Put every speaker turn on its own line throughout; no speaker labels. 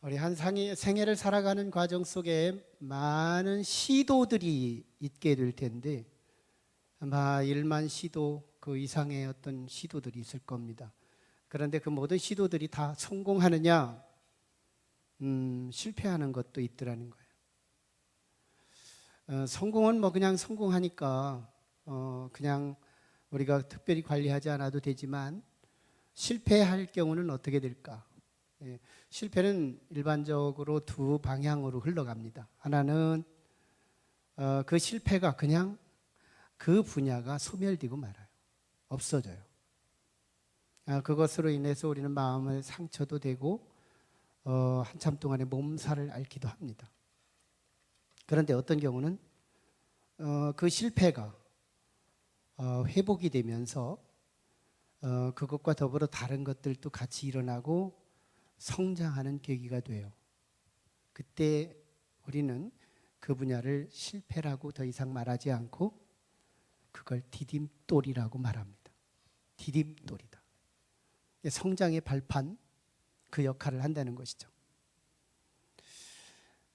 우리 한 생애를 살아가는 과정 속에 많은 시도들이 있게 될 텐데 아마 1만 시도 그 이상의 어떤 시도들이 있을 겁니다. 그런데 그 모든 시도들이 다 성공하느냐? 실패하는 것도 있더라는 거예요. 성공은 뭐 그냥 성공하니까 그냥 우리가 특별히 관리하지 않아도 되지만 실패할 경우는 어떻게 될까? 실패는 일반적으로 두 방향으로 흘러갑니다. 하나는 그 실패가 그냥 그 분야가 소멸되고 말아요. 없어져요. 그것으로 인해서 우리는 마음의 상처도 되고 한참 동안의 몸살을 앓기도 합니다. 그런데 어떤 경우는 그 실패가 회복이 되면서 그것과 더불어 다른 것들도 같이 일어나고 성장하는 계기가 돼요. 그때 우리는 그 분야를 실패라고 더 이상 말하지 않고 그걸 디딤돌이라고 말합니다. 디딤돌이다. 성장의 발판, 그 역할을 한다는 것이죠.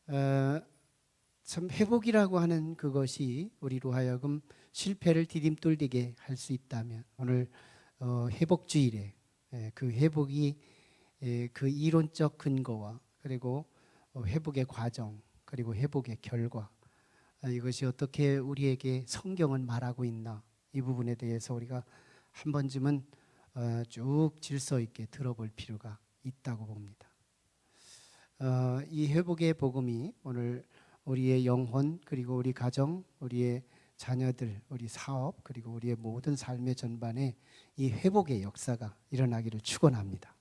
참 회복이라고 하는 그것이 우리로 하여금 실패를 디딤돌 되게 할 수 있다면 오늘 회복주일에 그 회복이 그 이론적 근거와 그리고 회복의 과정 그리고 회복의 결과 이것이 어떻게 우리에게 성경은 말하고 있나 이 부분에 대해서 우리가 한 번쯤은 쭉 질서 있게 들어볼 필요가 있다고 봅니다. 이 회복의 복음이 오늘 우리의 영혼 그리고 우리 가정 우리의 자녀들 우리 사업 그리고 우리의 모든 삶의 전반에 이 회복의 역사가 일어나기를 축원합니다.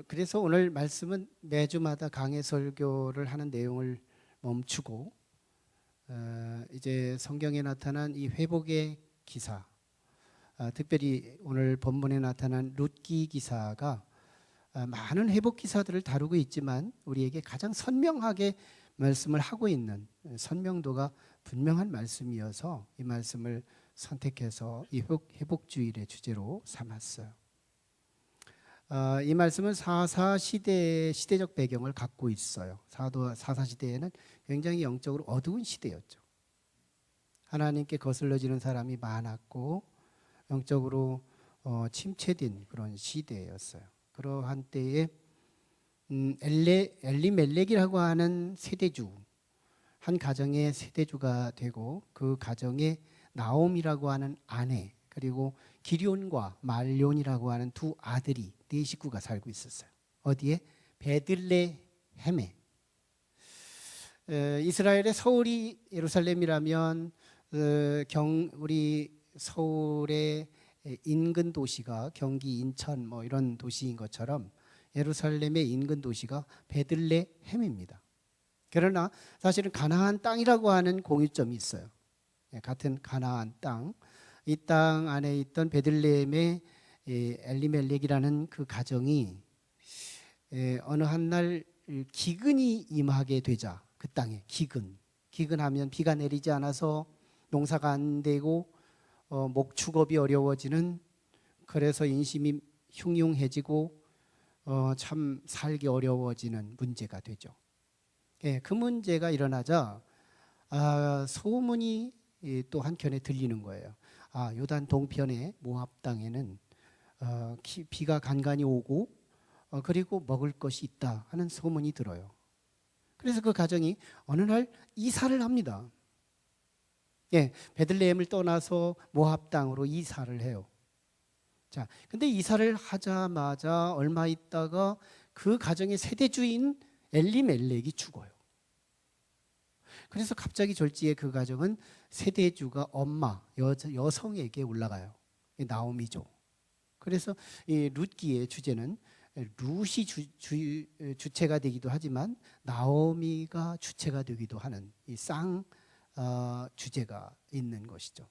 그래서 오늘 말씀은 매주마다 강해 설교를 하는 내용을 멈추고 이제 성경에 나타난 이 회복의 기사, 특별히 오늘 본문에 나타난 룻기 기사가 많은 회복 기사들을 다루고 있지만 우리에게 가장 선명하게 말씀을 하고 있는 선명도가 분명한 말씀이어서 이 말씀을 선택해서 이 회복주일의 주제로 삼았어요. 이 말씀은 사사 시대적 배경을 갖고 있어요. 사사 시대에는 굉장히 영적으로 어두운 시대였죠. 하나님께 거슬러지는 사람이 많았고 영적으로 침체된 그런 시대였어요. 그러한 때에 엘리멜렉이라고 하는 세대주, 한 가정의 세대주가 되고 그 가정에 나옴이라고 하는 아내 그리고 기럨과 말럨이라고 하는 두 아들이 네 식구가 살고 있었어요. 어디에? 베들레헴에. 이스라엘의 서울이 예루살렘이라면 우리 서울의 인근 도시가 경기, 인천 뭐 이런 도시인 것처럼 예루살렘의 인근 도시가 베들레헴입니다. 그러나 사실은 가나안 땅이라고 하는 공유점이 있어요. 같은 가나안 땅, 이 땅 안에 있던 베들레헴의 엘리멜렉이라는 그 가정이 어느 한날 기근이 임하게 되자 그 땅에 기근하면 비가 내리지 않아서 농사가 안 되고 목축업이 어려워지는 그래서 인심이 흉흉해지고 참 살기 어려워지는 문제가 되죠. 그 문제가 일어나자 소문이 또 한켠에 들리는 거예요. 요단 동편의 모압 땅에는 비가 간간히 오고 그리고 먹을 것이 있다 하는 소문이 들어요. 그래서 그 가정이 어느 날 이사를 합니다. 베들레헴을 떠나서 모압 땅으로 이사를 해요. 자, 근데 이사를 하자마자 얼마 있다가 그 가정의 세대주인 엘리멜렉이 죽어요. 그래서 갑자기 졸지에 그 가정은 세대주가 엄마 여성에게 올라가요. 나오미죠. 그래서 이 룻기의 주제는 룻이 주체가 되기도 하지만 나오미가 주체가 되기도 하는 이 주제가 있는 것이죠.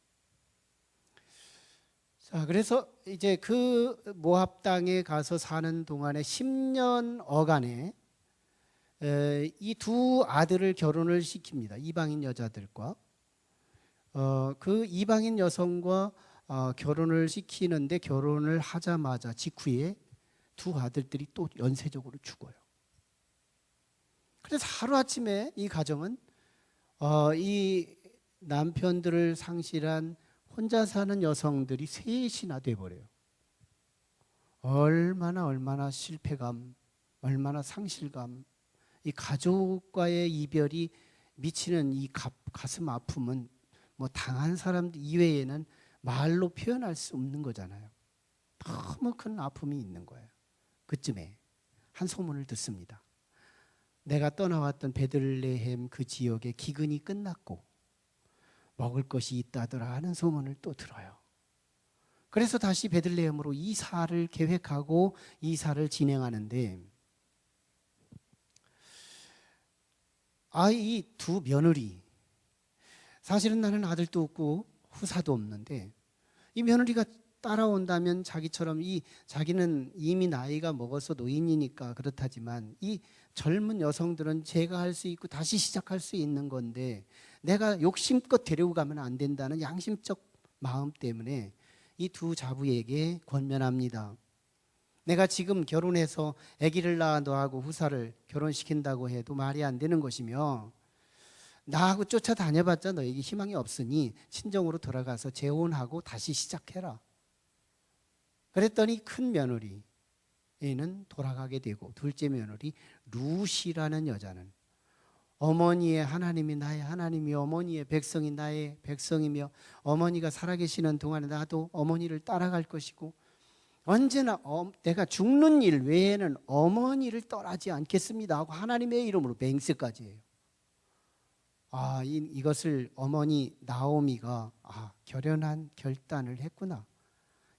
자, 그래서 이제 그 모압 땅에 가서 사는 동안에 10년 어간에 이 두 아들을 결혼을 시킵니다. 이방인 여자들과 그 이방인 여성과 결혼을 시키는데 결혼을 하자마자 직후에 두 아들들이 또 연쇄적으로 죽어요. 그래서 하루아침에 이 가정은 이 남편들을 상실한 혼자 사는 여성들이 셋이나 돼버려요. 얼마나 실패감, 얼마나 상실감, 이 가족과의 이별이 미치는 이 가슴 아픔은 뭐 당한 사람 이외에는 말로 표현할 수 없는 거잖아요. 너무 큰 아픔이 있는 거예요. 그쯤에 한 소문을 듣습니다. 내가 떠나왔던 베들레헴 그 지역의 기근이 끝났고 먹을 것이 있다더라 하는 소문을 또 들어요. 그래서 다시 베들레헴으로 이사를 계획하고 이사를 진행하는데 이 두 며느리, 사실은 나는 아들도 없고 후사도 없는데 이 며느리가 따라온다면 자기처럼 자기는 이미 나이가 먹어서 노인이니까 그렇다지만 이 젊은 여성들은 제가 할 수 있고 다시 시작할 수 있는 건데 내가 욕심껏 데리고 가면 안 된다는 양심적 마음 때문에 이 두 자부에게 권면합니다. 내가 지금 결혼해서 아기를 낳아 너하고 후사를 결혼시킨다고 해도 말이 안 되는 것이며 나하고 쫓아다녀봤자 너에게 희망이 없으니 친정으로 돌아가서 재혼하고 다시 시작해라. 그랬더니 큰 며느리는 돌아가게 되고 둘째 며느리 룻이라는 여자는 어머니의 하나님이 나의 하나님이요 어머니의 백성이 나의 백성이며 어머니가 살아계시는 동안에 나도 어머니를 따라갈 것이고 언제나 내가 죽는 일 외에는 어머니를 떠나지 않겠습니다 하고 하나님의 이름으로 맹세까지 해요. 이것을 어머니 나오미가 결연한 결단을 했구나.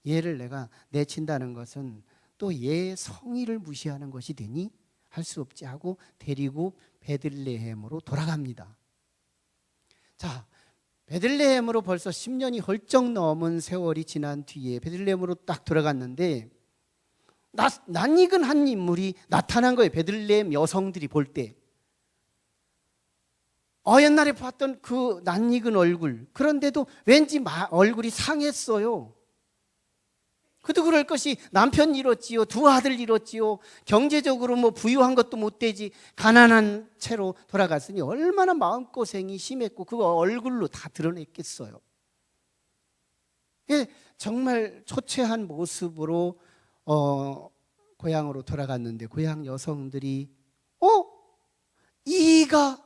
얘를 내가 내친다는 것은 또 얘의 성의를 무시하는 것이 되니 할 수 없지 하고 데리고 베들레헴으로 돌아갑니다. 자, 베들레헴으로 벌써 10년이 훌쩍 넘은 세월이 지난 뒤에 베들레헴으로 딱 들어갔는데 낯익은 한 인물이 나타난 거예요. 베들레헴 여성들이 볼 때. 옛날에 봤던 그 낯익은 얼굴, 그런데도 왠지 얼굴이 상했어요. 그도 그럴 것이 남편 잃었지요, 두 아들 잃었지요, 경제적으로 뭐 부유한 것도 못 되지 가난한 채로 돌아갔으니 얼마나 마음고생이 심했고 그거 얼굴로 다 드러냈겠어요. 정말 초췌한 모습으로 고향으로 돌아갔는데 고향 여성들이 이가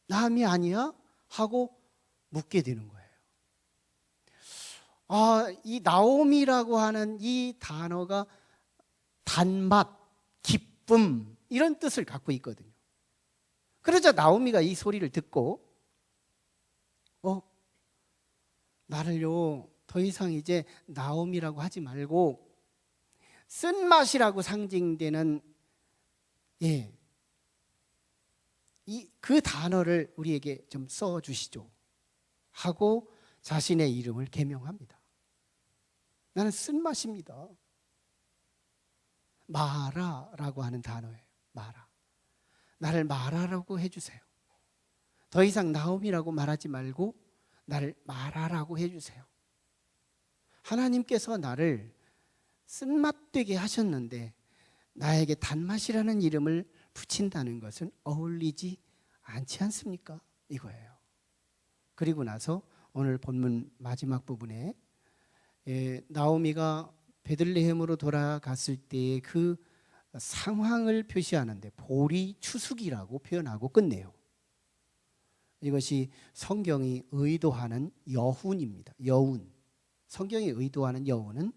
남이 아니야? 하고 묻게 되는 거예요. 이 나오미라고 하는 이 단어가 단맛, 기쁨 이런 뜻을 갖고 있거든요. 그러자 나오미가 이 소리를 듣고 나를요 더 이상 이제 나오미라고 하지 말고 쓴맛이라고 상징되는 그 단어를 우리에게 좀 써주시죠 하고 자신의 이름을 개명합니다. 나는 쓴맛입니다. 마라라고 하는 단어예요. 마라. 나를 마라라고 해주세요. 더 이상 나옴이라고 말하지 말고 나를 마라라고 해주세요. 하나님께서 나를 쓴맛되게 하셨는데 나에게 단맛이라는 이름을 붙인다는 것은 어울리지 않지 않습니까? 이거예요. 그리고 나서 오늘 본문 마지막 부분에 나오미가 베들레헴으로 돌아갔을 때의 그 상황을 표시하는데 보리 추수기라고 표현하고 끝내요. 이것이 성경이 의도하는 여훈입니다. 여훈. 성경이 의도하는 여훈은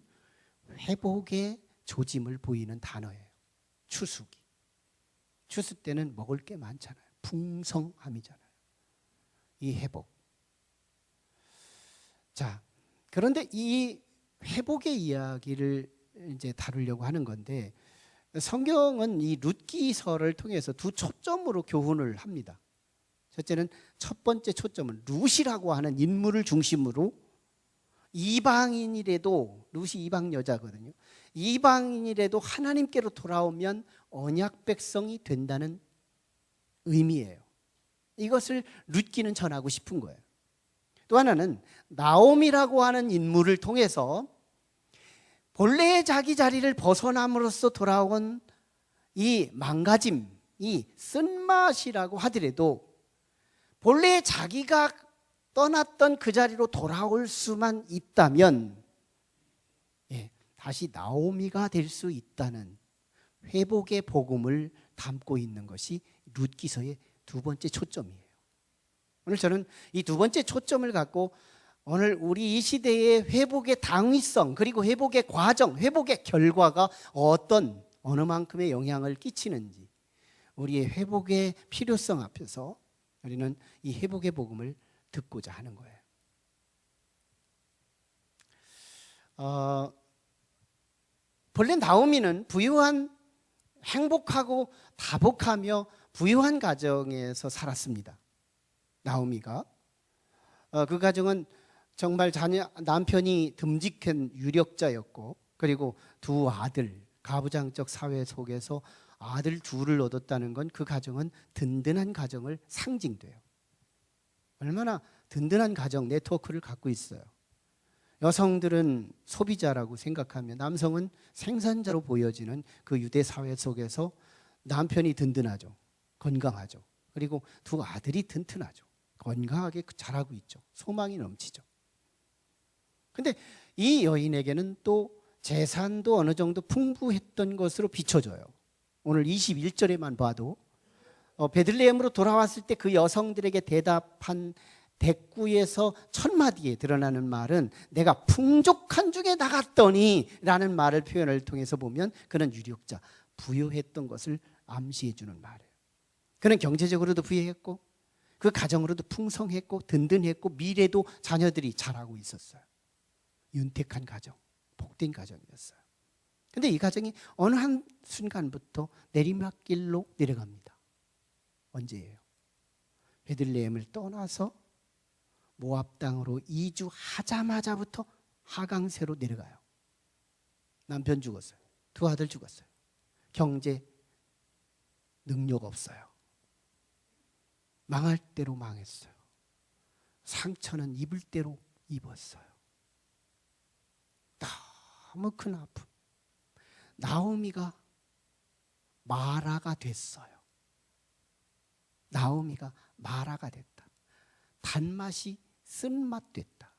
회복의 조짐을 보이는 단어예요. 추수기. 추수 때는 먹을 게 많잖아요. 풍성함이잖아요. 이 회복. 자, 그런데 이 회복의 이야기를 이제 다루려고 하는 건데 성경은 이 룻기서를 통해서 두 초점으로 교훈을 합니다. 첫째는 첫 번째 초점은 룻이라고 하는 인물을 중심으로 이방인이라도 룻이 이방 여자거든요. 이방인이라도 하나님께로 돌아오면 언약 백성이 된다는 의미예요. 이것을 룻기는 전하고 싶은 거예요. 또 하나는 나옴이라고 하는 인물을 통해서 본래의 자기 자리를 벗어남으로써 돌아온 이 망가짐, 이 쓴맛이라고 하더라도 본래 자기가 떠났던 그 자리로 돌아올 수만 있다면 다시 나오미가 될 수 있다는 회복의 복음을 담고 있는 것이 룻기서의 두 번째 초점이에요. 오늘 저는 이 두 번째 초점을 갖고 오늘 우리 이 시대의 회복의 당위성, 그리고 회복의 과정, 회복의 결과가 어느 만큼의 영향을 끼치는지, 우리의 회복의 필요성 앞에서 우리는 이 회복의 복음을 듣고자 하는 거예요. 본래 나오미는 부유한, 행복하고 다복하며 부유한 가정에서 살았습니다. 나오미가 그 가정은 정말 남편이 듬직한 유력자였고, 그리고 두 아들, 가부장적 사회 속에서 아들 둘을 얻었다는 건 그 가정은 든든한 가정을 상징돼요. 얼마나 든든한 가정 네트워크를 갖고 있어요. 여성들은 소비자라고 생각하며 남성은 생산자로 보여지는 그 유대 사회 속에서 남편이 든든하죠. 건강하죠. 그리고 두 아들이 튼튼하죠. 건강하게 자라고 있죠. 소망이 넘치죠. 근데 이 여인에게는 또 재산도 어느 정도 풍부했던 것으로 비춰져요. 오늘 21절에만 봐도 베들레헴으로 돌아왔을 때 그 여성들에게 대답한 대꾸에서 첫 마디에 드러나는 말은 내가 풍족한 중에 나갔더니 라는 말을 표현을 통해서 보면 그는 유력자, 부유했던 것을 암시해 주는 말이에요. 그는 경제적으로도 부유했고 그 가정으로도 풍성했고 든든했고 미래도 자녀들이 자라고 있었어요. 윤택한 가정, 복된 가정이었어요. 근데 이 가정이 어느 한 순간부터 내리막길로 내려갑니다. 언제예요? 베들레헴을 떠나서 모압 땅으로 이주하자마자부터 하강세로 내려가요. 남편 죽었어요. 두 아들 죽었어요. 경제 능력 없어요. 망할 대로 망했어요. 상처는 입을 대로 입었어요. 너무 큰 아픔. 나오미가 마라가 됐어요. 나오미가 마라가 됐다. 단맛이 쓴맛 됐다.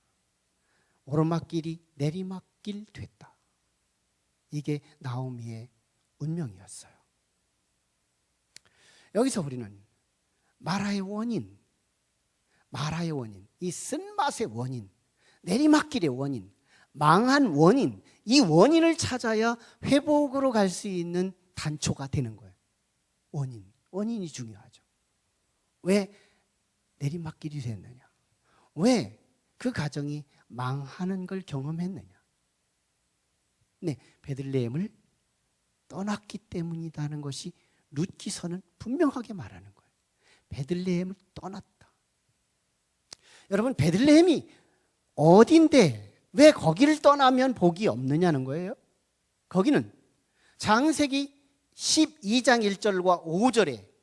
오르막길이 내리막길 됐다. 이게 나오미의 운명이었어요. 여기서 우리는 마라의 원인, 이 쓴맛의 원인, 내리막길의 원인, 망한 원인, 이 원인을 찾아야 회복으로 갈 수 있는 단초가 되는 거예요. 원인이 중요하죠. 왜 내리막길이 됐느냐? 왜 그 가정이 망하는 걸 경험했느냐? 네, 베들레헴을 떠났기 때문이라는 것이 룻기서는 분명하게 말하는 거예요. 베들레헴을 떠났다. 여러분, 베들레헴이 어딘데 왜 거기를 떠나면 복이 없느냐는 거예요. 거기는 창세기 12장 1절과 5절에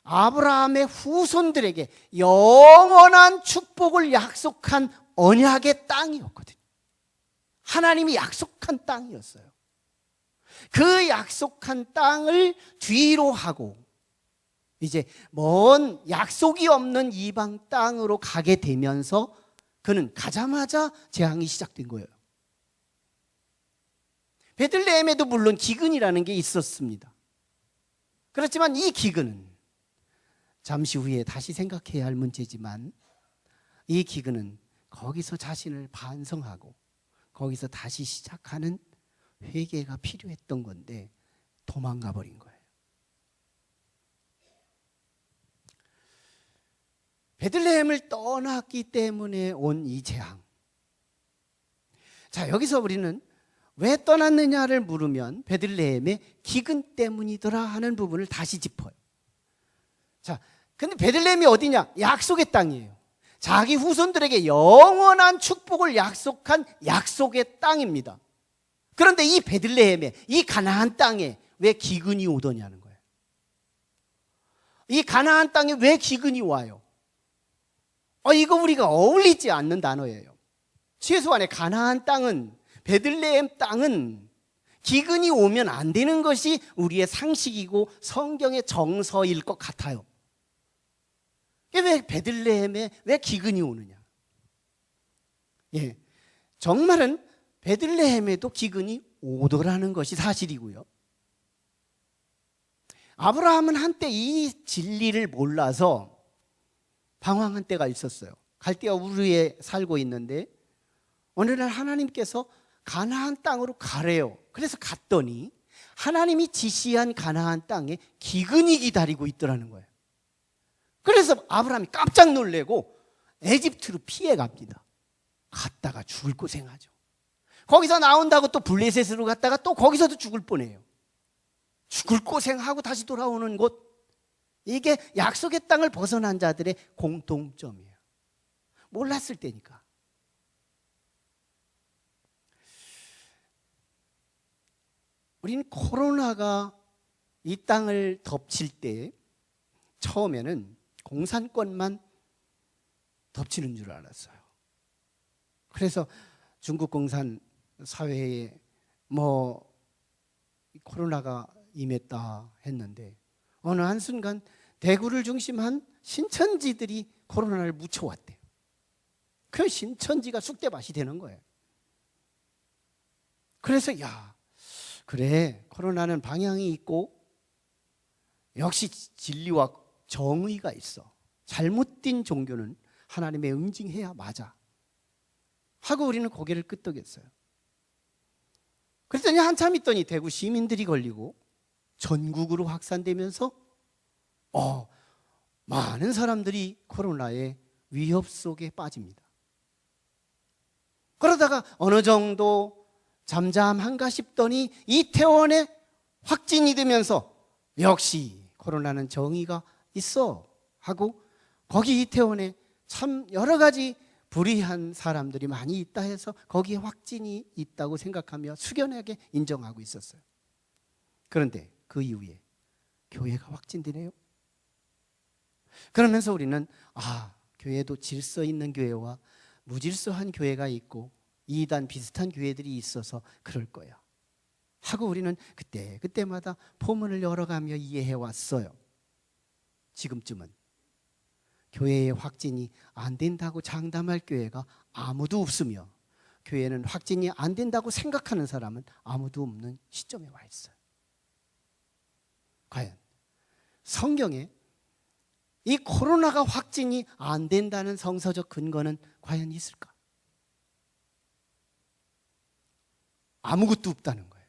아브라함의 후손들에게 영원한 축복을 약속한 언약의 땅이었거든요. 하나님이 약속한 땅이었어요. 그 약속한 땅을 뒤로 하고 이제 먼 약속이 없는 이방 땅으로 가게 되면서 그는 가자마자 재앙이 시작된 거예요. 베들레헴에도 물론 기근이라는 게 있었습니다. 그렇지만 이 기근은 잠시 후에 다시 생각해야 할 문제지만 이 기근은 거기서 자신을 반성하고 거기서 다시 시작하는 회개가 필요했던 건데 도망가 버린 거예요. 베들레헴을 떠났기 때문에 온 이 재앙. 자, 여기서 우리는 왜 떠났느냐를 물으면 베들레헴의 기근 때문이더라 하는 부분을 다시 짚어요. 자, 근데 베들레헴이 어디냐? 약속의 땅이에요. 자기 후손들에게 영원한 축복을 약속한 약속의 땅입니다. 그런데 이 베들레헴에, 이 가나안 땅에 왜 기근이 오더냐는 거예요. 이 가나안 땅에 왜 기근이 와요? 이거 우리가 어울리지 않는 단어예요. 최소한의 가나안 땅은, 베들레헴 땅은 기근이 오면 안 되는 것이 우리의 상식이고 성경의 정서일 것 같아요. 왜 베들레헴에 왜 기근이 오느냐? 예, 정말은 베들레헴에도 기근이 오더라는 것이 사실이고요. 아브라함은 한때 이 진리를 몰라서 방황한 때가 있었어요. 갈대아 우르에 살고 있는데 어느 날 하나님께서 가나안 땅으로 가래요. 그래서 갔더니 하나님이 지시한 가나안 땅에 기근이 기다리고 있더라는 거예요. 그래서 아브라함이 깜짝 놀래고 에집트로 피해 갑니다. 갔다가 죽을 고생하죠. 거기서 나온다고 또 블레셋으로 갔다가 또 거기서도 죽을 뻔해요. 죽을 고생하고 다시 돌아오는 곳, 이게 약속의 땅을 벗어난 자들의 공통점이에요. 몰랐을 때니까. 우리는 코로나가 이 땅을 덮칠 때 처음에는 공산권만 덮치는 줄 알았어요. 그래서 중국 공산 사회에 코로나가 임했다 했는데 어느 한순간 대구를 중심한 신천지들이 코로나를 묻혀왔대요. 그 신천지가 쑥대밭이 되는 거예요. 그래서 그래, 코로나는 방향이 있고 역시 진리와 정의가 있어. 잘못된 종교는 하나님의 응징해야 맞아 하고 우리는 고개를 끄덕였어요. 그랬더니 한참 있더니 대구 시민들이 걸리고 전국으로 확산되면서 많은 사람들이 코로나의 위협 속에 빠집니다. 그러다가 어느 정도 잠잠한가 싶더니 이태원에 확진이 되면서 역시 코로나는 정의가 있어 하고 거기 이태원에 참 여러 가지 불의한 사람들이 많이 있다 해서 거기에 확진이 있다고 생각하며 숙연하게 인정하고 있었어요. 그런데 그 이후에 교회가 확진되네요. 그러면서 우리는 교회도 질서 있는 교회와 무질서한 교회가 있고 이단 비슷한 교회들이 있어서 그럴 거야 하고 우리는 그때마다 포문을 열어가며 이해해 왔어요. 지금쯤은 교회의 확진이 안 된다고 장담할 교회가 아무도 없으며 교회는 확진이 안 된다고 생각하는 사람은 아무도 없는 시점에 와 있어요. 과연 성경에 이 코로나가 확진이 안 된다는 성서적 근거는 과연 있을까? 아무것도 없다는 거예요.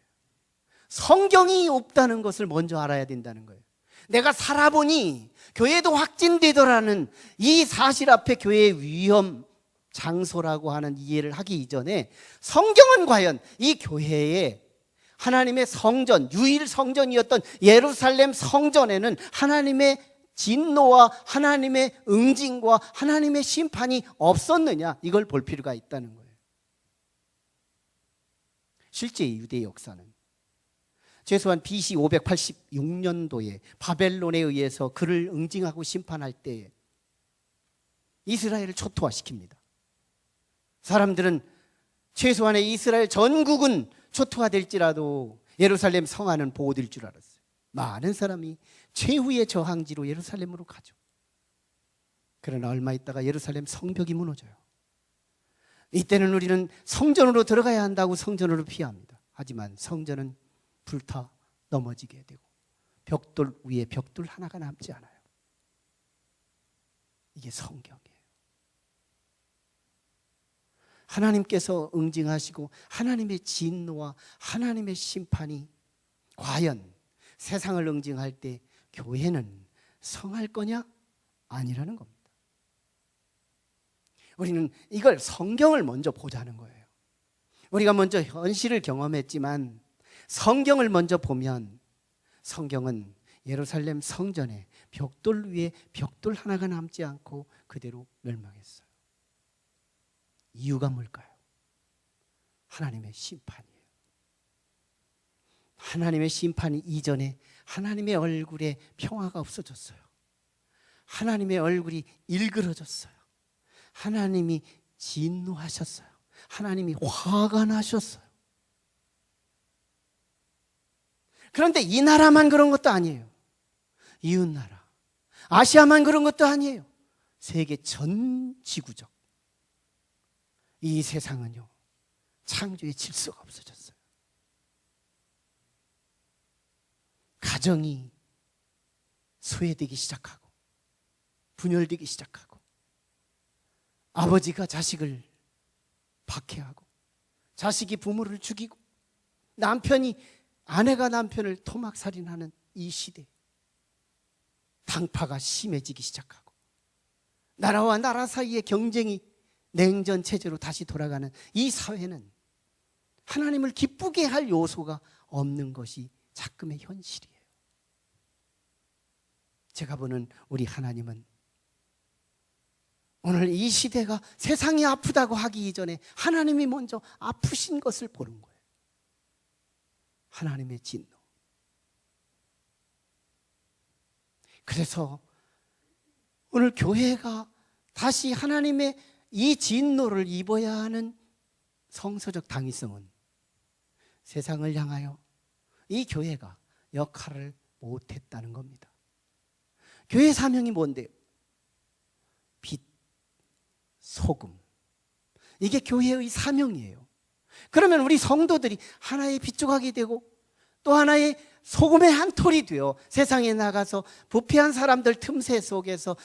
성경이 없다는 것을 먼저 알아야 된다는 거예요. 내가 살아보니 교회도 확진되더라는 이 사실 앞에 교회의 위험 장소라고 하는 이해를 하기 이전에 성경은 과연 이 교회에 하나님의 성전, 유일 성전이었던 예루살렘 성전에는 하나님의 진노와 하나님의 응징과 하나님의 심판이 없었느냐, 이걸 볼 필요가 있다는 거예요. 실제 유대 역사는 최소한 BC 586년도에 바벨론에 의해서 그를 응징하고 심판할 때 이스라엘을 초토화시킵니다. 사람들은 최소한의 이스라엘 전국은 초토화될지라도 예루살렘 성안은 보호될 줄 알았어요. 많은 사람이 최후의 저항지로 예루살렘으로 가죠. 그러나 얼마 있다가 예루살렘 성벽이 무너져요. 이때는 우리는 성전으로 들어가야 한다고 성전으로 피합니다. 하지만 성전은 불타 넘어지게 되고 벽돌 위에 벽돌 하나가 남지 않아요. 이게 성경이에요. 하나님께서 응징하시고 하나님의 진노와 하나님의 심판이 과연 세상을 응징할 때 교회는 성할 거냐? 아니라는 겁니다. 우리는 이걸 성경을 먼저 보자는 거예요. 우리가 먼저 현실을 경험했지만 성경을 먼저 보면 성경은 예루살렘 성전에 벽돌 위에 벽돌 하나가 남지 않고 그대로 멸망했어요. 이유가 뭘까요? 하나님의 심판이에요. 하나님의 심판이 이전에 하나님의 얼굴에 평화가 없어졌어요. 하나님의 얼굴이 일그러졌어요. 하나님이 진노하셨어요. 하나님이 화가 나셨어요. 그런데 이 나라만 그런 것도 아니에요. 이웃나라, 아시아만 그런 것도 아니에요. 세계 전 지구적 이 세상은요, 창조의 질서가 없어졌어요. 가정이 소외되기 시작하고 분열되기 시작하고 아버지가 자식을 박해하고 자식이 부모를 죽이고 아내가 남편을 토막살인하는 이 시대, 당파가 심해지기 시작하고 나라와 나라 사이의 경쟁이 냉전 체제로 다시 돌아가는 이 사회는 하나님을 기쁘게 할 요소가 없는 것이 작금의 현실이에요. 제가 보는 우리 하나님은 오늘 이 시대가 세상이 아프다고 하기 이전에 하나님이 먼저 아프신 것을 보는 거예요. 하나님의 진노. 그래서 오늘 교회가 다시 하나님의 이 진노를 입어야 하는 성서적 당위성은 세상을 향하여 이 교회가 역할을 못했다는 겁니다. 교회 사명이 뭔데요? 빛, 소금. 이게 교회의 사명이에요. 그러면 우리 성도들이 하나의 빛 조각이 되고 또 하나의 소금의 한 톨이 되어 세상에 나가서 부패한 사람들 틈새 속에서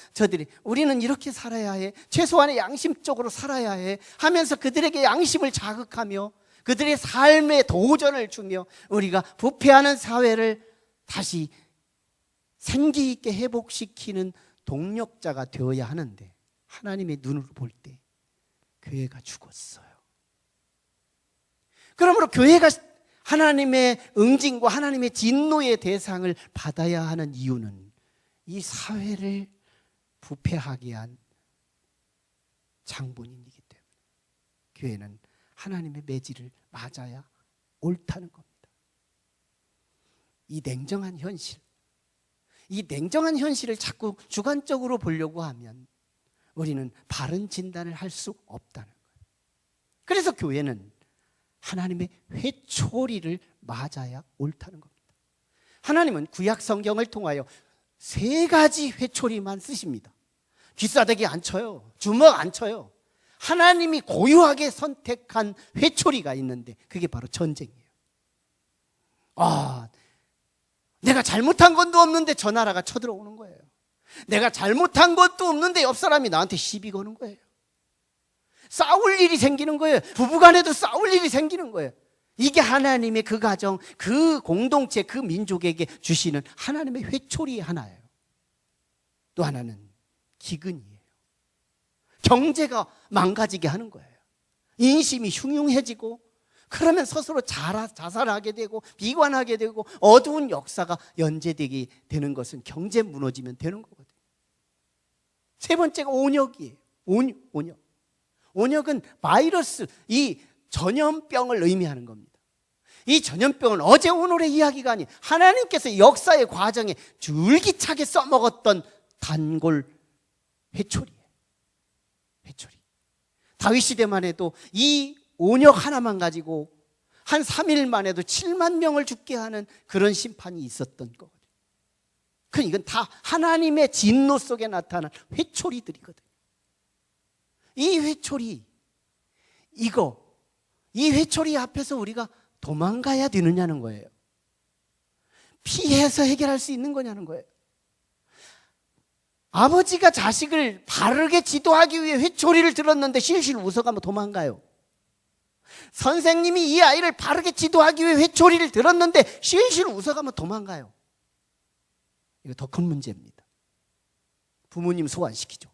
우리는 이렇게 살아야 해, 최소한의 양심적으로 살아야 해 하면서 그들에게 양심을 자극하며 그들의 삶에 도전을 주며 우리가 부패하는 사회를 다시 생기 있게 회복시키는 동력자가 되어야 하는데, 하나님의 눈으로 볼 때 교회가 죽었어요. 그러므로 교회가 하나님의 응징과 하나님의 진노의 대상을 받아야 하는 이유는 이 사회를 부패하게 한 장본인이기 때문에 교회는 하나님의 매질을 맞아야 옳다는 겁니다. 이 냉정한 현실을 자꾸 주관적으로 보려고 하면 우리는 바른 진단을 할 수 없다는 거예요. 그래서 교회는 하나님의 회초리를 맞아야 옳다는 겁니다. 하나님은 구약 성경을 통하여 3가지 회초리만 쓰십니다. 귀싸대기 안 쳐요. 주먹 안 쳐요. 하나님이 고유하게 선택한 회초리가 있는데 그게 바로 전쟁이에요. 내가 잘못한 것도 없는데 저 나라가 쳐들어오는 거예요. 내가 잘못한 것도 없는데 옆 사람이 나한테 시비 거는 거예요. 싸울 일이 생기는 거예요. 부부간에도 싸울 일이 생기는 거예요. 이게 하나님의 그 가정, 그 공동체, 그 민족에게 주시는 하나님의 회초리 하나예요. 또 하나는 기근이에요. 경제가 망가지게 하는 거예요. 인심이 흉흉해지고 그러면 스스로 자살하게 되고 비관하게 되고 어두운 역사가 연재되게 되는 것은 경제 무너지면 되는 거거든요. 3번째가 온역이에요. 온역. 온역은 바이러스, 이 전염병을 의미하는 겁니다. 이 전염병은 어제 오늘의 이야기가 아닌 하나님께서 역사의 과정에 줄기차게 써먹었던 단골 회초리예요. 회초리. 다윗 시대만 해도 이 온역 하나만 가지고 한 3일 만에도 7만 명을 죽게 하는 그런 심판이 있었던 거거든요. 이건 다 하나님의 진노 속에 나타난 회초리들이거든요. 이 회초리, 이 회초리 앞에서 우리가 도망가야 되느냐는 거예요. 피해서 해결할 수 있는 거냐는 거예요. 아버지가 자식을 바르게 지도하기 위해 회초리를 들었는데 실실 웃어가면 도망가요. 선생님이 이 아이를 바르게 지도하기 위해 회초리를 들었는데 실실 웃어가면 도망가요. 이거 더 큰 문제입니다. 부모님 소환시키죠.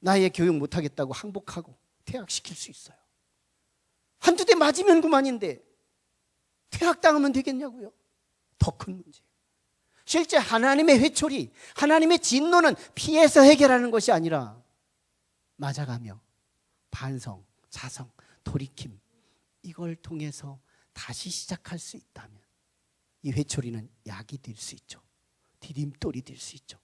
나의 교육 못하겠다고 항복하고 퇴학시킬 수 있어요. 한두 대 맞으면 그만인데 퇴학당하면 되겠냐고요. 더 큰 문제. 실제 하나님의 회초리, 하나님의 진노는 피해서 해결하는 것이 아니라 맞아가며 반성, 자성, 돌이킴, 이걸 통해서 다시 시작할 수 있다면 이 회초리는 약이 될 수 있죠. 디딤돌이 될 수 있죠.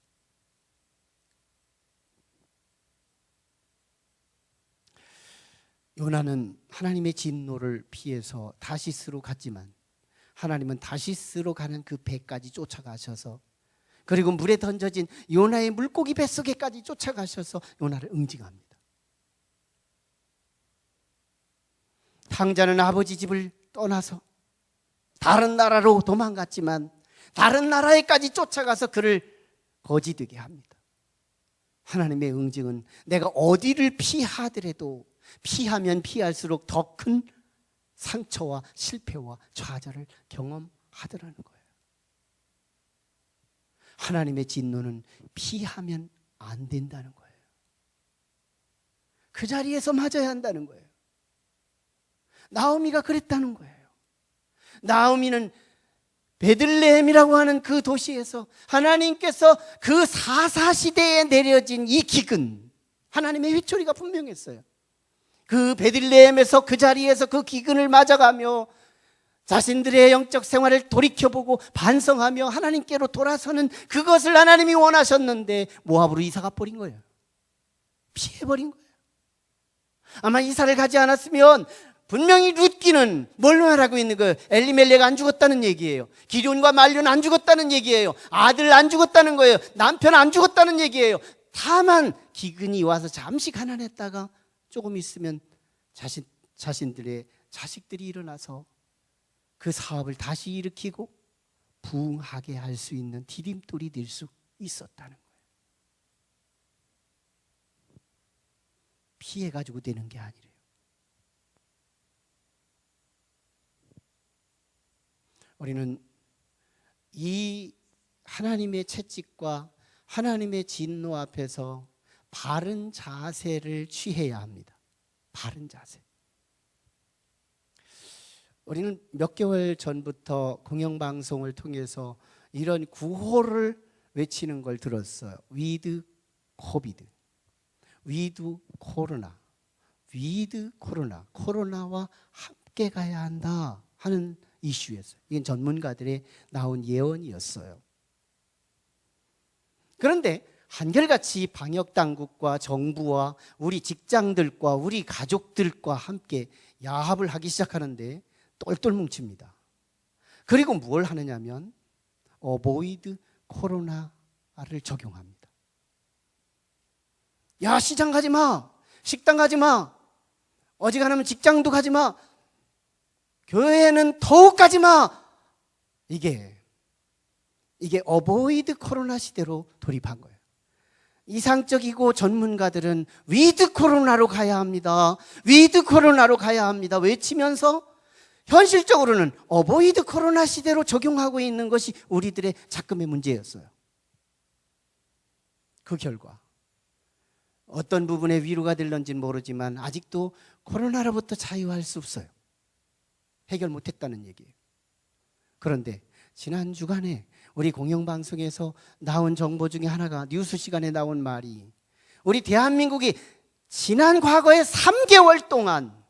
요나는 하나님의 진노를 피해서 다시스로 갔지만 하나님은 다시스로 가는 그 배까지 쫓아가셔서, 그리고 물에 던져진 요나의 물고기 뱃속에까지 쫓아가셔서 요나를 응징합니다. 탕자는 아버지 집을 떠나서 다른 나라로 도망갔지만 다른 나라에까지 쫓아가서 그를 거지되게 합니다. 하나님의 응징은 내가 어디를 피하더라도 피하면 피할수록 더 큰 상처와 실패와 좌절을 경험하더라는 거예요. 하나님의 진노는 피하면 안 된다는 거예요. 그 자리에서 맞아야 한다는 거예요. 나오미가 그랬다는 거예요. 나오미는 베들레헴이라고 하는 그 도시에서 하나님께서 그 사사시대에 내려진 이 기근, 하나님의 회초리가 분명했어요. 그 베들레헴에서 그 자리에서 그 기근을 맞아가며 자신들의 영적 생활을 돌이켜보고 반성하며 하나님께로 돌아서는 그것을 하나님이 원하셨는데 모압으로 이사가 버린 거예요. 피해버린 거예요. 아마 이사를 가지 않았으면 분명히 룻기는 뭘로 말하고 있는 거예요? 엘리멜렉 안 죽었다는 얘기예요. 기럐과 말륜 안 죽었다는 얘기예요. 아들 안 죽었다는 거예요. 남편 안 죽었다는 얘기예요. 다만 기근이 와서 잠시 가난했다가 조금 있으면 자신들의 자식들이 일어나서 그 사업을 다시 일으키고 부흥하게 할 수 있는 디딤돌이 될 수 있었다는 거예요. 피해가지고 되는 게 아니래요. 우리는 이 하나님의 채찍과 하나님의 진노 앞에서 바른 자세를 취해야 합니다. 바른 자세. 우리는 몇 개월 전부터 공영방송을 통해서 이런 구호를 외치는 걸 들었어요. 위드 코비드, 위드 코로나, 위드 코로나, 코로나와 함께 가야 한다 하는 이슈였어요. 이건 전문가들의 나온 예언이었어요. 그런데 한결같이 방역당국과 정부와 우리 직장들과 우리 가족들과 함께 야합을 하기 시작하는데 똘똘 뭉칩니다. 그리고 뭘 하느냐면 어보이드 코로나를 적용합니다. 야, 시장 가지 마, 식당 가지 마, 어지간하면 직장도 가지 마, 교회는 더욱 가지 마. 이게 어보이드 코로나 시대로 돌입한 거예요. 이상적이고 전문가들은 위드 코로나로 가야 합니다, 위드 코로나로 가야 합니다 외치면서 현실적으로는 어보이드 코로나 시대로 적용하고 있는 것이 우리들의 작금의 문제였어요. 그 결과 어떤 부분에 위로가 될런지는 모르지만 아직도 코로나로부터 자유할 수 없어요. 해결 못했다는 얘기예요. 그런데 지난 주간에 우리 공영방송에서 나온 정보 중에 하나가, 뉴스 시간에 나온 말이, 우리 대한민국이 지난 과거에 3개월 동안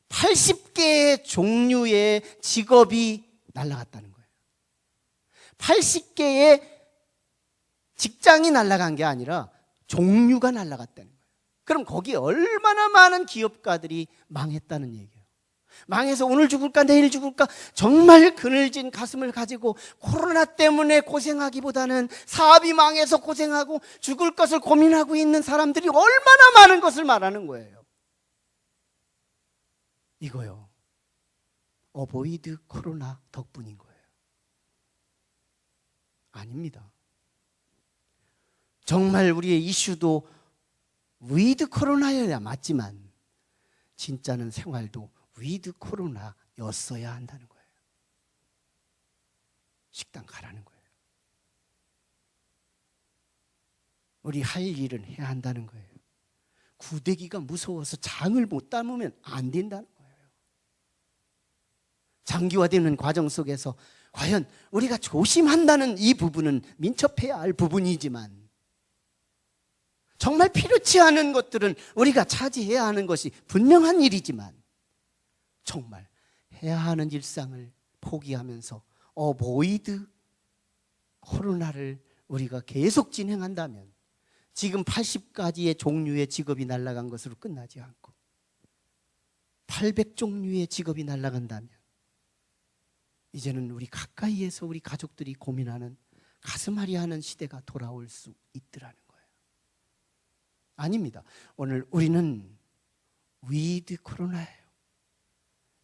80개의 종류의 직업이 날아갔다는 거예요. 80개의 직장이 날아간 게 아니라 종류가 날아갔다는 거예요. 그럼 거기에 얼마나 많은 기업가들이 망했다는 얘기예요. 망해서 오늘 죽을까 내일 죽을까 정말 그늘진 가슴을 가지고 코로나 때문에 고생하기보다는 사업이 망해서 고생하고 죽을 것을 고민하고 있는 사람들이 얼마나 많은 것을 말하는 거예요. 이거요, 어보이드 코로나 덕분인 거예요. 아닙니다. 정말 우리의 이슈도 위드 코로나여야 맞지만 진짜는 생활도 위드 코로나였어야 한다는 거예요. 식당 가라는 거예요. 우리 할 일은 해야 한다는 거예요. 구데기가 무서워서 장을 못 담으면 안 된다는 거예요. 장기화되는 과정 속에서 과연 우리가 조심한다는 이 부분은 민첩해야 할 부분이지만 정말 필요치 않은 것들은 우리가 차지해야 하는 것이 분명한 일이지만 정말 해야 하는 일상을 포기하면서 어보이드 코로나를 우리가 계속 진행한다면 지금 80가지의 종류의 직업이 날아간 것으로 끝나지 않고 800종류의 직업이 날아간다면 이제는 우리 가까이에서 우리 가족들이 고민하는 가슴앓이 하는 시대가 돌아올 수 있더라는 거예요. 아닙니다. 오늘 우리는 위드 코로나예요.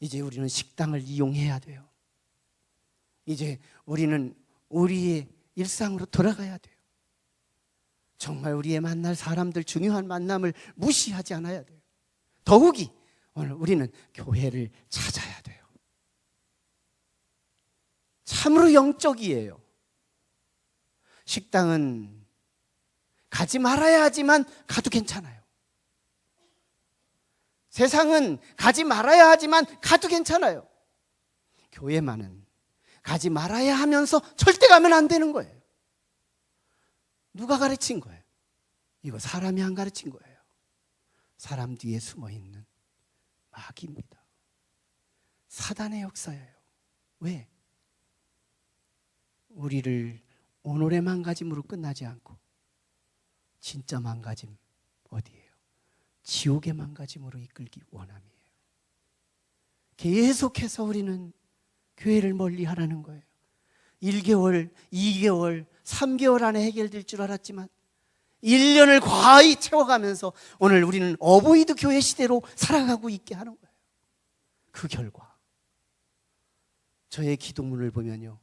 이제 우리는 식당을 이용해야 돼요. 이제 우리는 우리의 일상으로 돌아가야 돼요. 정말 우리의 만날 사람들, 중요한 만남을 무시하지 않아야 돼요. 더욱이 오늘 우리는 교회를 찾아야 돼요. 참으로 영적이에요. 식당은 가지 말아야 하지만 가도 괜찮아요. 세상은 가지 말아야 하지만 가도 괜찮아요. 교회만은 가지 말아야 하면서 절대 가면 안 되는 거예요. 누가 가르친 거예요? 이거 사람이 안 가르친 거예요. 사람 뒤에 숨어있는 마귀입니다. 사단의 역사예요. 왜? 우리를 오늘의 망가짐으로 끝나지 않고 진짜 망가짐 어디예요? 지옥의 망가짐으로 이끌기 원함이에요. 계속해서 우리는 교회를 멀리하라는 거예요. 1개월, 2개월, 3개월 안에 해결될 줄 알았지만 1년을 과히 채워가면서 오늘 우리는 어보이드 교회 시대로 살아가고 있게 하는 거예요. 그 결과 저의 기도문을 보면요,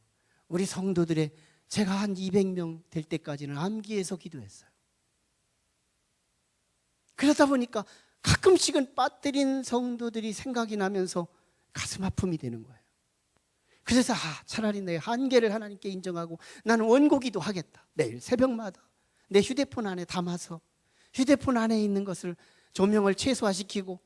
우리 성도들의 제가 한 200명 될 때까지는 암기해서 기도했어요. 그러다 보니까 가끔씩은 빠뜨린 성도들이 생각이 나면서 가슴 아픔이 되는 거예요. 그래서 차라리 내 한계를 하나님께 인정하고 나는 원고기도 하겠다. 매일 새벽마다 내 휴대폰 안에 담아서 휴대폰 안에 있는 것을 조명을 최소화시키고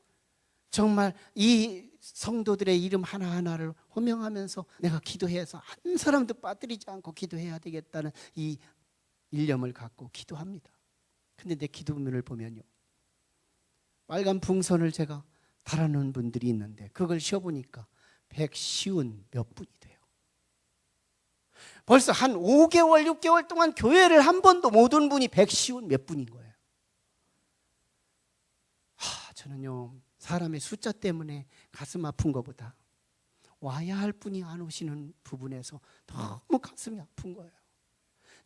정말 이 성도들의 이름 하나하나를 호명하면서 내가 기도해서 한 사람도 빠뜨리지 않고 기도해야 되겠다는 이 일념을 갖고 기도합니다. 근데 내 기도문을 보면요, 빨간 풍선을 제가 달아놓은 분들이 있는데 그걸 쉬어보니까 150 몇 분이 돼요. 벌써 한 5개월, 6개월 동안 교회를 한 번도 못 온 분이 150 몇 분인 거예요. 저는요, 사람의 숫자 때문에 가슴 아픈 것보다 와야 할 분이 안 오시는 부분에서 너무 가슴이 아픈 거예요.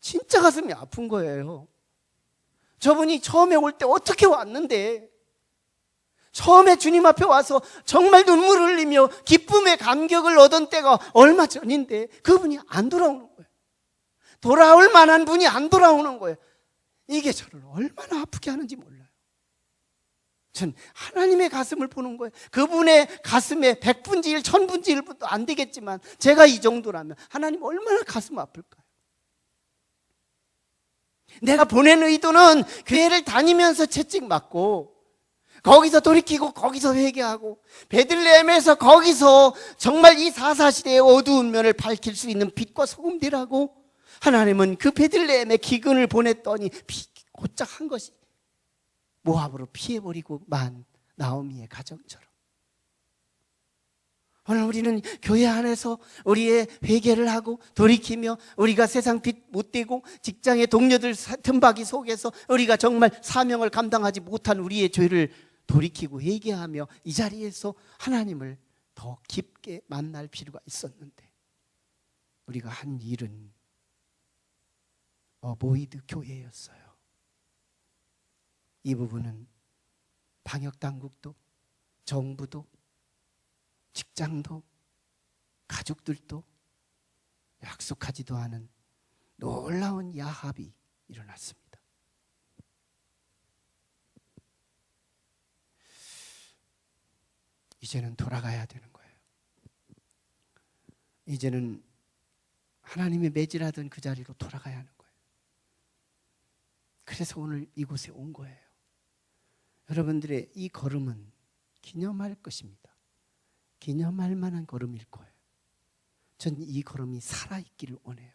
진짜 가슴이 아픈 거예요. 저분이 처음에 올 때 어떻게 왔는데, 처음에 주님 앞에 와서 정말 눈물을 흘리며 기쁨의 감격을 얻은 때가 얼마 전인데 그분이 안 돌아오는 거예요. 돌아올 만한 분이 안 돌아오는 거예요. 이게 저를 얼마나 아프게 하는지 몰라요. 전 하나님의 가슴을 보는 거예요. 그분의 가슴에 100분지 1, 1000분지 1분도 안 되겠지만 제가 이 정도라면 하나님 얼마나 가슴 아플까요? 내가 보낸 의도는 교회를 다니면서 채찍맞고 거기서 돌이키고 거기서 회개하고 베들레헴에서 거기서 정말 이 사사시대의 어두운 면을 밝힐 수 있는 빛과 소금 되라고 하나님은 그 베들레헴에 기근을 보냈더니 곧장 한 것이 모압으로 피해버리고 만 나오미의 가정처럼 오늘 우리는 교회 안에서 우리의 회개를 하고 돌이키며 우리가 세상 빛 못 되고 직장의 동료들 틈바기 속에서 우리가 정말 사명을 감당하지 못한 우리의 죄를 돌이키고 회개하며 이 자리에서 하나님을 더 깊게 만날 필요가 있었는데 우리가 한 일은 어보이드 교회였어요. 이 부분은 방역당국도 정부도 직장도 가족들도 약속하지도 않은 놀라운 야합이 일어났습니다. 이제는 돌아가야 되는 거예요. 이제는 하나님이 매질하던 그 자리로 돌아가야 하는 거예요. 그래서 오늘 이곳에 온 거예요. 여러분들의 이 걸음은 기념할 것입니다. 기념할 만한 걸음일 거예요. 전 이 걸음이 살아있기를 원해요.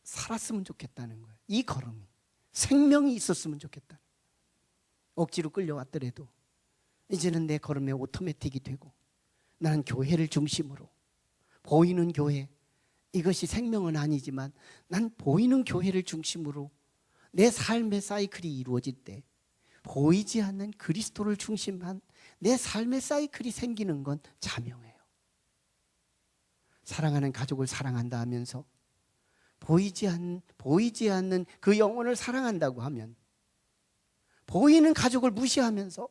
살았으면 좋겠다는 거예요. 이 걸음이 생명이 있었으면 좋겠다. 억지로 끌려왔더라도 이제는 내 걸음에 오토매틱이 되고 나는 교회를 중심으로 보이는 교회, 이것이 생명은 아니지만 난 보이는 교회를 중심으로 내 삶의 사이클이 이루어질 때 보이지 않는 그리스도를 중심한 내 삶의 사이클이 생기는 건 자명해요. 사랑하는 가족을 사랑한다 하면서 보이지 않는 그 영혼을 사랑한다고 하면, 보이는 가족을 무시하면서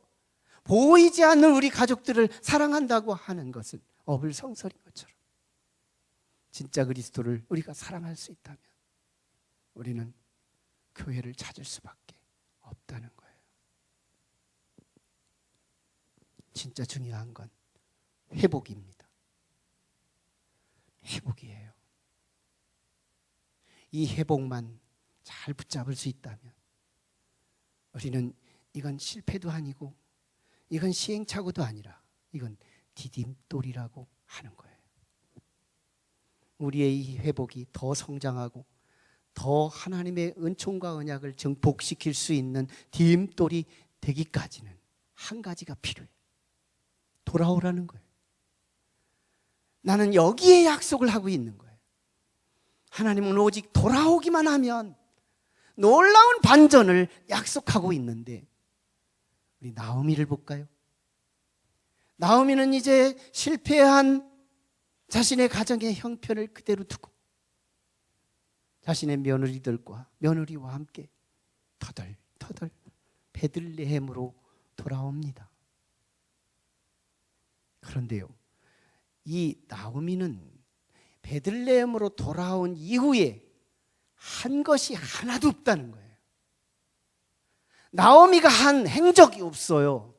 보이지 않는 우리 가족들을 사랑한다고 하는 것은 어불성설인 것처럼, 진짜 그리스도를 우리가 사랑할 수 있다면 우리는 교회를 찾을 수밖에 없다는 거예요. 진짜 중요한 건 회복입니다. 회복이에요. 이 회복만 잘 붙잡을 수 있다면 우리는 이건 실패도 아니고 이건 시행착오도 아니라 이건 디딤돌이라고 하는 거예요. 우리의 이 회복이 더 성장하고 더 하나님의 은총과 언약을 증폭시킬 수 있는 디딤돌이 되기까지는 한 가지가 필요해요. 돌아오라는 거예요. 나는 여기에 약속을 하고 있는 거예요. 하나님은 오직 돌아오기만 하면 놀라운 반전을 약속하고 있는데, 우리 나오미를 볼까요? 나오미는 이제 실패한 자신의 가정의 형편을 그대로 두고 자신의 며느리와 함께 터덜터덜 베들레헴으로 돌아옵니다. 그런데요, 이 나오미는 베들레헴으로 돌아온 이후에 한 것이 하나도 없다는 거예요. 나오미가 한 행적이 없어요.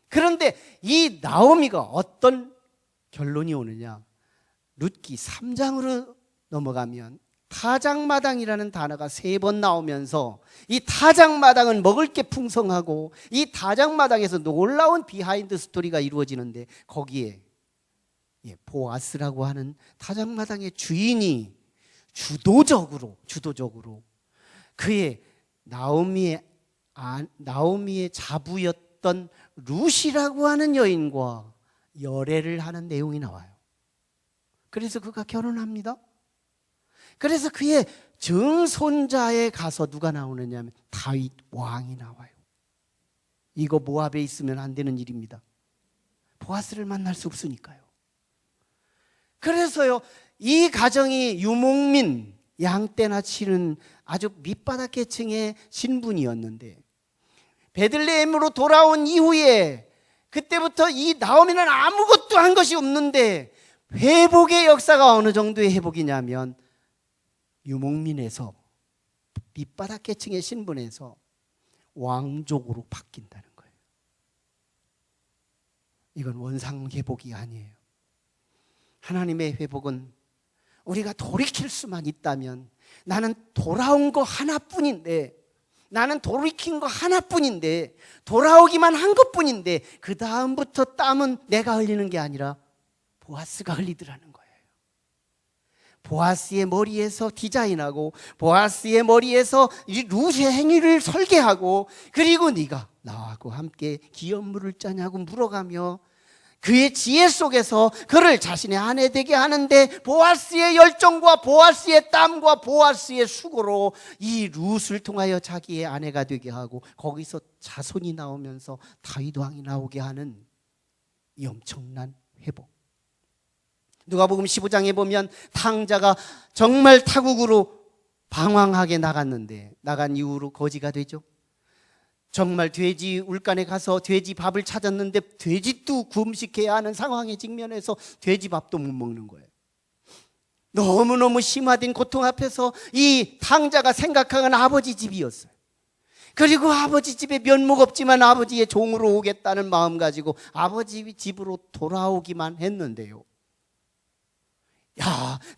그런데 이 나오미가 어떤 결론이 오느냐? 룻기 3장으로 넘어가면 타작마당이라는 단어가 3번 나오면서, 이 타작마당은 먹을 게 풍성하고 이 타작마당에서 놀라운 비하인드 스토리가 이루어지는데, 거기에 보아스라고 하는 타작마당의 주인이 주도적으로 그의 나오미의 자부였던 룻이라고 하는 여인과 열애를 하는 내용이 나와요. 그래서 그가 결혼합니다. 그래서 그의 증손자에 가서 누가 나오느냐 하면 다윗 왕이 나와요. 이거 모압에 있으면 안 되는 일입니다. 보아스를 만날 수 없으니까요. 그래서요, 이 가정이 유목민, 양떼나 치는 아주 밑바닥 계층의 신분이었는데, 베들레헴으로 돌아온 이후에 그때부터 이 나오미는 아무것도 한 것이 없는데, 회복의 역사가 어느 정도의 회복이냐면 유목민에서, 밑바닥 계층의 신분에서 왕족으로 바뀐다는 거예요. 이건 원상 회복이 아니에요. 하나님의 회복은 우리가 돌이킬 수만 있다면, 나는 돌아온 거 하나뿐인데, 나는 돌이킨 거 하나뿐인데, 돌아오기만 한 것뿐인데, 그 다음부터 땀은 내가 흘리는 게 아니라 보아스가 흘리더라는 거예요. 보아스의 머리에서 디자인하고, 보아스의 머리에서 이 룻의 행위를 설계하고, 그리고 네가 나하고 함께 기업물을 짜냐고 물어가며 그의 지혜 속에서 그를 자신의 아내 되게 하는데, 보아스의 열정과 보아스의 땀과 보아스의 수고로 이 룻을 통하여 자기의 아내가 되게 하고, 거기서 자손이 나오면서 다윗 왕이 나오게 하는 이 엄청난 회복. 누가복음 15장에 보면 탕자가 정말 타국으로 방황하게 나갔는데, 나간 이후로 거지가 되죠. 정말 돼지 울간에 가서 돼지 밥을 찾았는데 돼지도 금식해야 하는 상황에 직면해서 돼지 밥도 못 먹는 거예요. 너무너무 심화된 고통 앞에서 이 탕자가 생각한 아버지 집이었어요. 그리고 아버지 집에 면목 없지만 아버지의 종으로 오겠다는 마음 가지고 아버지 집으로 돌아오기만 했는데요,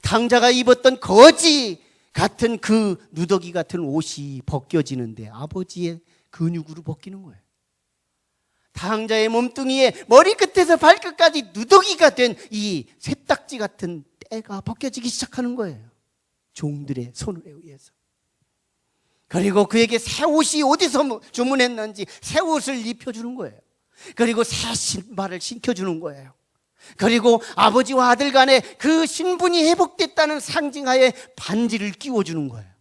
탕자가 입었던 거지 같은 그 누더기 같은 옷이 벗겨지는데 아버지의 근육으로 벗기는 거예요. 탕자의 몸뚱이에 머리끝에서 발끝까지 누더기가 된 이 쇠딱지 같은 때가 벗겨지기 시작하는 거예요. 종들의 손에 의해서. 그리고 그에게 새 옷이 어디서 주문했는지 새 옷을 입혀주는 거예요. 그리고 새 신발을 신겨주는 거예요. 그리고 아버지와 아들 간에 그 신분이 회복됐다는 상징하에 반지를 끼워주는 거예요.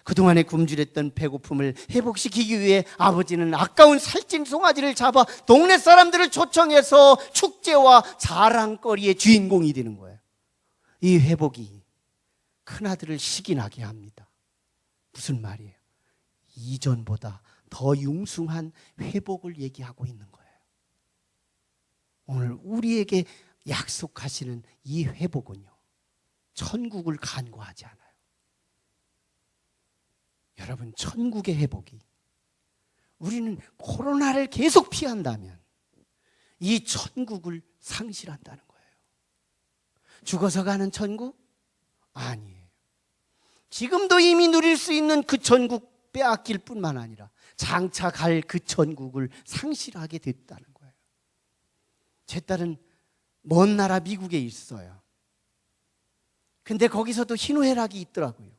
그동안에 굶주렸던 배고픔을 회복시키기 위해 아버지는 아까운 살찐 송아지를 잡아 동네 사람들을 초청해서 축제와 자랑거리의 주인공이 되는 거예요. 이 회복이 큰아들을 식인하게 합니다. 무슨 말이에요? 이전보다 더 융숭한 회복을 얘기하고 있는 거예요. 오늘 우리에게 약속하시는 이 회복은요, 천국을 간구하지 않아요. 여러분, 천국의 회복이, 우리는 코로나를 계속 피한다면 이 천국을 상실한다는 거예요. 죽어서 가는 천국? 아니에요. 지금도 이미 누릴 수 있는 그 천국 빼앗길 뿐만 아니라 장차 갈 그 천국을 상실하게 됐다는 거예요. 제 딸은 먼 나라 미국에 있어요. 근데 거기서도 희노애락이 있더라고요.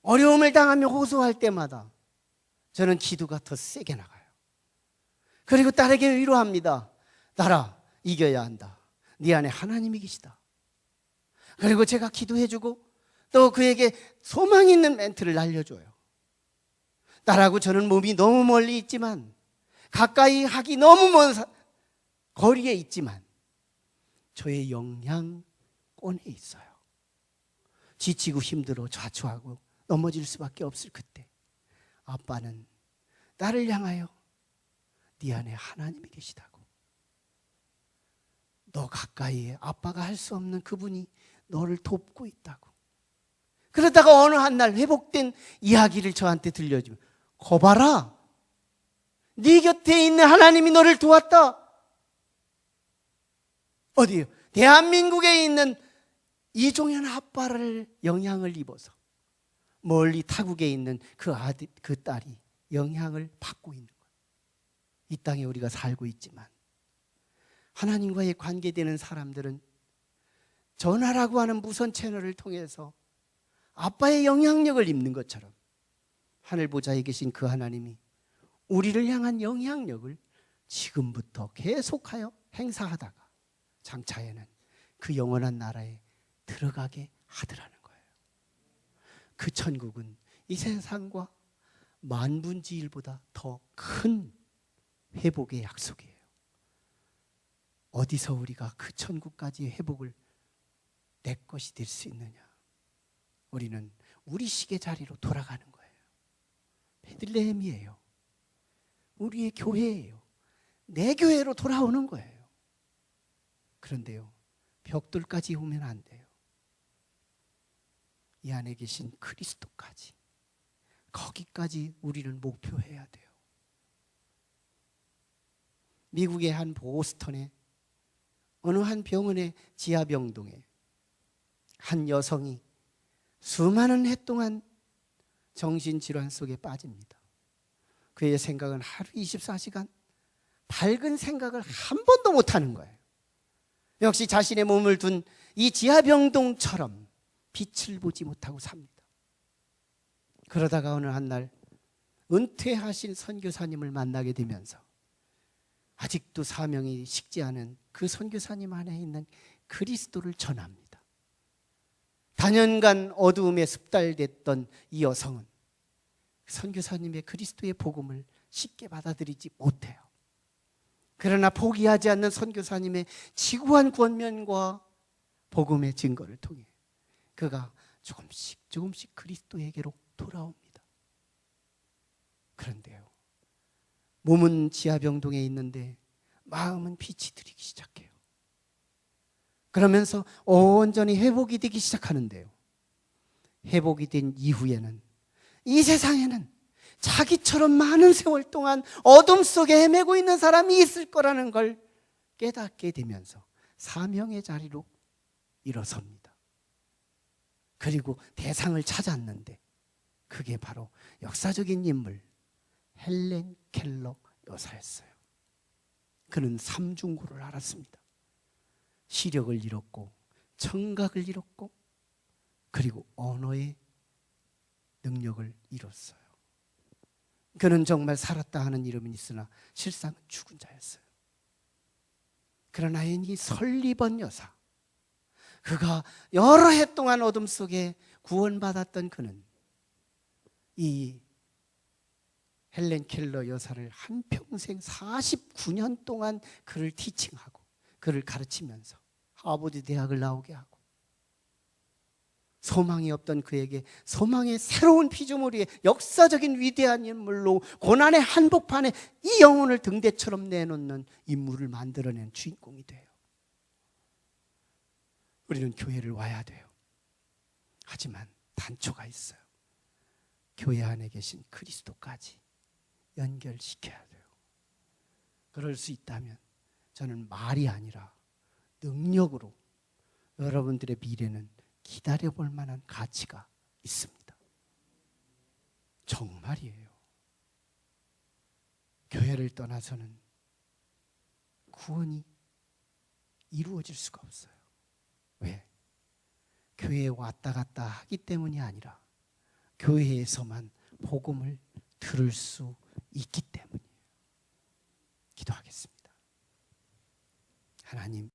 어려움을 당하며 호소할 때마다 저는 기도가 더 세게 나가요. 그리고 딸에게 위로합니다. 딸아, 이겨야 한다. 네 안에 하나님이 계시다. 그리고 제가 기도해주고 또 그에게 소망 있는 멘트를 날려줘요. 딸하고 저는 몸이 너무 멀리 있지만, 가까이 하기 너무 먼 거리에 있지만 저의 영향권에 있어요. 지치고 힘들어 좌초하고 넘어질 수밖에 없을 그때, 아빠는 딸을 향하여 네 안에 하나님이 계시다고, 너 가까이에 아빠가 할 수 없는 그분이 너를 돕고 있다고. 그러다가 어느 한 날 회복된 이야기를 저한테 들려주면, 거봐라, 네 곁에 있는 하나님이 너를 도왔다. 어디요? 대한민국에 있는 이종현 아빠를 영향을 입어서 멀리 타국에 있는 그 아들, 그 딸이 영향을 받고 있는 거예요. 이 땅에 우리가 살고 있지만 하나님과의 관계되는 사람들은 전화라고 하는 무선 채널을 통해서 아빠의 영향력을 입는 것처럼 하늘 보좌에 계신 그 하나님이 우리를 향한 영향력을 지금부터 계속하여 행사하다가 장차에는 그 영원한 나라에 들어가게 하더라는 거예요. 그 천국은 이 세상과 만분지일보다 더 큰 회복의 약속이에요. 어디서 우리가 그 천국까지의 회복을 내 것이 될 수 있느냐? 우리는 우리 시계 자리로 돌아가는 거예요. 베들레헴이에요. 우리의 교회예요. 내 교회로 돌아오는 거예요. 그런데요, 벽돌까지 오면 안 돼요. 이 안에 계신 그리스도까지, 거기까지 우리는 목표해야 돼요. 미국의 한 보스턴에 어느 한 병원의 지하병동에 한 여성이 수많은 해 동안 정신질환 속에 빠집니다. 그의 생각은 하루 24시간 밝은 생각을 한 번도 못하는 거예요. 역시 자신의 몸을 둔 이 지하병동처럼 빛을 보지 못하고 삽니다. 그러다가 어느 한 날 은퇴하신 선교사님을 만나게 되면서 아직도 사명이 식지 않은 그 선교사님 안에 있는 그리스도를 전합니다. 다년간 어두움에 습달됐던 이 여성은 선교사님의 그리스도의 복음을 쉽게 받아들이지 못해요. 그러나 포기하지 않는 선교사님의 지구한 권면과 복음의 증거를 통해 그가 조금씩 그리스도에게로 돌아옵니다. 그런데요, 몸은 지하병동에 있는데 마음은 빛이 들이기 시작해요. 그러면서 온전히 회복이 되기 시작하는데요, 회복이 된 이후에는 이 세상에는 자기처럼 많은 세월 동안 어둠 속에 헤매고 있는 사람이 있을 거라는 걸 깨닫게 되면서 사명의 자리로 일어섭니다. 그리고 대상을 찾았는데 그게 바로 역사적인 인물 헬렌 켈러 여사였어요. 그는 삼중고를 알았습니다. 시력을 잃었고 청각을 잃었고 그리고 언어의 능력을 잃었어요. 그는 정말 살았다 하는 이름은 있으나 실상 죽은 자였어요. 그러나 이 설리번 여사, 그가 여러 해 동안 어둠 속에 구원받았던 그는 이 헬렌 켈러 여사를 한평생 49년 동안 그를 티칭하고 그를 가르치면서 하버드 대학을 나오게 하고 소망이 없던 그에게 소망의 새로운 피조물이 역사적인 위대한 인물로 고난의 한복판에 이 영혼을 등대처럼 내놓는 인물을 만들어낸 주인공이 돼요. 우리는 교회를 와야 돼요. 하지만 단초가 있어요. 교회 안에 계신 그리스도까지 연결시켜야 돼요. 그럴 수 있다면 저는 말이 아니라 능력으로 여러분들의 미래는 기다려볼 만한 가치가 있습니다. 정말이에요. 교회를 떠나서는 구원이 이루어질 수가 없어요. 왜? 교회에 왔다 갔다 하기 때문이 아니라 교회에서만 복음을 들을 수 있기 때문이에요. 기도하겠습니다. 하나님,